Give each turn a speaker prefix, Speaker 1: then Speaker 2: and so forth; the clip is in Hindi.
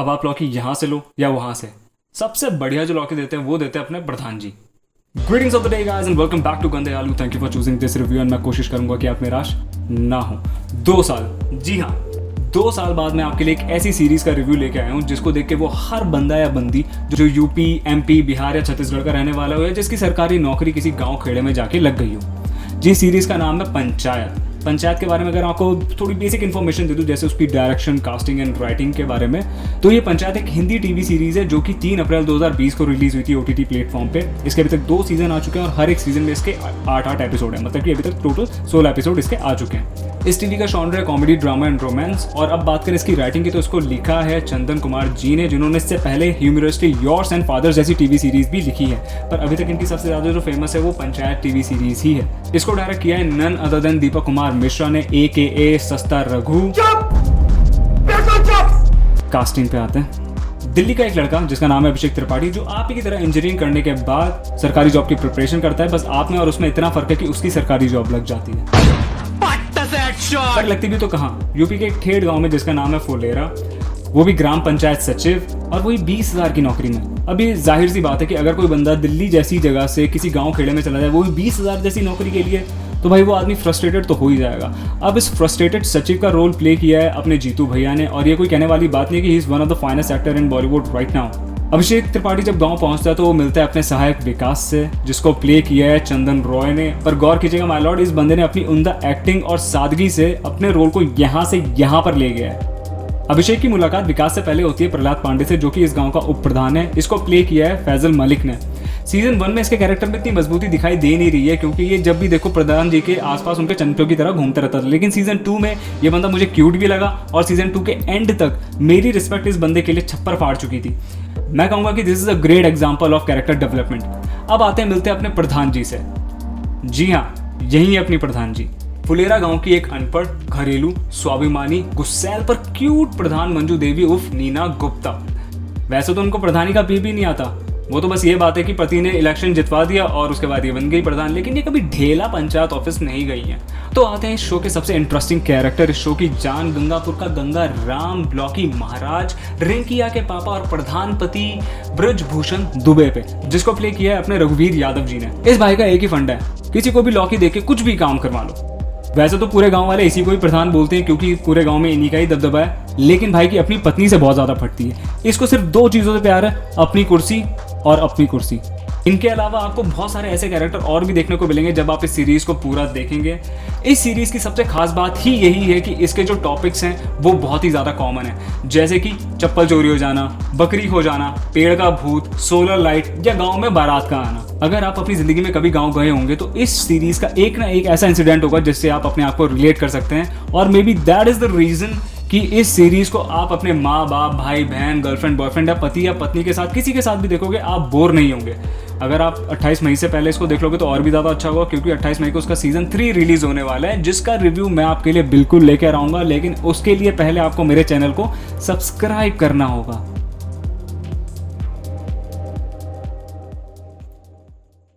Speaker 1: अब आप लौकी यहाँ से लो या वहाँ से, सबसे बढ़िया जो लौकी देते हैं वो देते हैं अपने प्रधान जी। Greetings of the day guys and welcome back to Gande Aloo. Thank you for choosing this review and मैं कोशिश करूंगा कि आप निराश ना हो। 2 साल, जी हाँ 2 साल बाद मैं आपके लिए एक ऐसी सीरीज का रिव्यू लेके आया हूँ जिसको देख के वो हर बंदा या बंदी जो यूपी, एमपी, बिहार या छत्तीसगढ़ का रहने वाला हो या जिसकी सरकारी नौकरी किसी गाँव खेड़े में जाके लग गई हो। जी सीरीज का नाम है पंचायत। पंचायत के बारे में अगर आपको थोड़ी बेसिक इन्फॉर्मेशन दे दूं, जैसे उसकी डायरेक्शन, कास्टिंग एंड राइटिंग के बारे में, तो ये पंचायत एक हिंदी टीवी सीरीज है जो कि 3 अप्रैल 2020 को रिलीज हुई थी ओटीटी प्लेटफॉर्म पे। इसके अभी तक 2 सीजन आ चुके हैं और हर एक सीजन में इसके 8 एपिसोड है, मतलब कि अभी तक टोटल 16 एपिसोड इसके आ चुके हैं। इस टीवी का जॉनर है कॉमेडी, ड्रामा एंड रोमांस। और अब बात करें इसकी राइटिंग की, तो इसको लिखा है चंदन कुमार जी ने, जिन्होंने इससे पहले ह्यूमरस्टी योर्स एंड फादर्स जैसी टीवी सीरीज भी लिखी है, पर अभी तक इनकी सबसे ज्यादा जो फेमस है वो पंचायत टीवी सीरीज ही है। इसको डायरेक्ट किया है none other than Deepak Kumar Mishra ने, AKA सस्ता रघु। कास्टिंग पे आते हैं। दिल्ली का एक लड़का जिसका नाम है अभिषेक त्रिपाठी, जो आप ही की तरह इंजीनियरिंग करने के बाद सरकारी जॉब की प्रिपरेशन करता है। बस आप में और उसमें इतना फर्क है कि उसकी सरकारी जॉब लग जाती है। पर लगती भी तो कहाँ, यूपी के एक ठेठ गांव में जिसका नाम है फुलेरा, वो भी ग्राम पंचायत सचिव, और वही 20,000 की नौकरी में। अभी जाहिर सी बात है कि अगर कोई बंदा दिल्ली जैसी जगह से किसी गांव खेड़े में चला जाए, वो भी 20,000 जैसी नौकरी के लिए, तो भाई वो आदमी फ्रस्ट्रेटेड तो हो ही जाएगा। अब इस फ्रस्ट्रेटेड सचिव का रोल प्ले किया है अपने जीतू भैया ने, और ये कोई कहने वाली बात नहीं कि he is one of the finest actor in Bollywood right now. Abhishek Tripathi जब गांव पहुंचता है तो वो मिलता है अपने सहायक विकास से, जिसको प्ले किया है चंदन रॉय ने। पर गौर कीजिएगा माय लॉर्ड, इस बंदे ने अपनी उम्दा एक्टिंग और सादगी से अपने रोल को यहाँ से यहाँ पर ले गया है। अभिषेक की मुलाकात विकास से पहले होती है प्रहलाद पांडे से, जो कि इस गांव का उप प्रधान है। इसको प्ले किया है फैजल मलिक ने। सीजन 1 में इसके कैरेक्टर में इतनी मजबूती दिखाई दे नहीं रही है, क्योंकि ये जब भी देखो प्रधान जी के आसपास उनके चंचों की तरह घूमता रहता था। लेकिन सीजन 2 में ये बंदा मुझे क्यूट भी लगा, और सीजन 2 के एंड तक मेरी रिस्पेक्ट इस बंदे के लिए छप्पर फाड़ चुकी थी। मैं कहूंगा कि this is a great example of character development. अब आते हैं, मिलते हैं अपने प्रधान जी से। जी हाँ, यही है अपनी प्रधान जी। फुलेरा गांव की एक अनपढ़, घरेलू, स्वाभिमानी, गुस्सैल पर क्यूट प्रधान मंजू देवी उर्फ नीना गुप्ता। वैसे तो उनको प्रधानी का पी भी नहीं आता, वो तो बस ये बात है कि पति ने इलेक्शन जितवा दिया और उसके बाद ये बन गई प्रधान, लेकिन ये कभी ढेला पंचायत ऑफिस नहीं गई है। तो आते हैं इस शो के सबसे इंटरेस्टिंग कैरेक्टर, इस शो की जान, गंगापुर का गंगा राम, ब्लॉकी महाराज, रिंकिया के पापा और प्रधानपति ब्रजभूषण दुबे पे, जिसको प्ले किया है अपने रघुवीर यादव जी ने। इस भाई का एक ही फंडा है, किसी को भी लौकी देके कुछ भी काम करवा लो। वैसे तो पूरे गांव वाले इसी को ही प्रधान बोलते हैं, क्योंकि पूरे गांव में इन्हीं का ही दबदबा है, लेकिन भाई की अपनी पत्नी से बहुत ज्यादा फटती है। इसको सिर्फ 2 चीजों से प्यार है, अपनी कुर्सी और अपनी कुर्सी। इनके अलावा आपको बहुत सारे ऐसे कैरेक्टर और भी देखने को मिलेंगे जब आप इस सीरीज को पूरा देखेंगे। इस सीरीज की सबसे खास बात ही यही है कि इसके जो टॉपिक्स हैं वो बहुत ही ज्यादा कॉमन है, जैसे कि चप्पल चोरी हो जाना, बकरी खो जाना, पेड़ का भूत, सोलर लाइट या गांव में बारात का आना। अगर आप अपनी जिंदगी में कभी गांव गए होंगे तो इस सीरीज का एक ना एक ऐसा इंसिडेंट होगा जिससे आप अपने आप को रिलेट कर सकते हैं, और maybe that is the reason कि इस सीरीज को आप अपने माँ बाप, भाई बहन, गर्लफ्रेंड, बॉयफ्रेंड या पति या पत्नी के साथ, किसी के साथ भी देखोगे, आप बोर नहीं होंगे। अगर आप 28 मई से पहले इसको देख लोगे तो और भी ज़्यादा अच्छा होगा, क्योंकि 28 मई को उसका सीजन 3 रिलीज होने वाला है, जिसका रिव्यू मैं आपके लिए बिल्कुल लेकर आऊँगा। लेकिन उसके लिए पहले आपको मेरे चैनल को सब्सक्राइब करना होगा।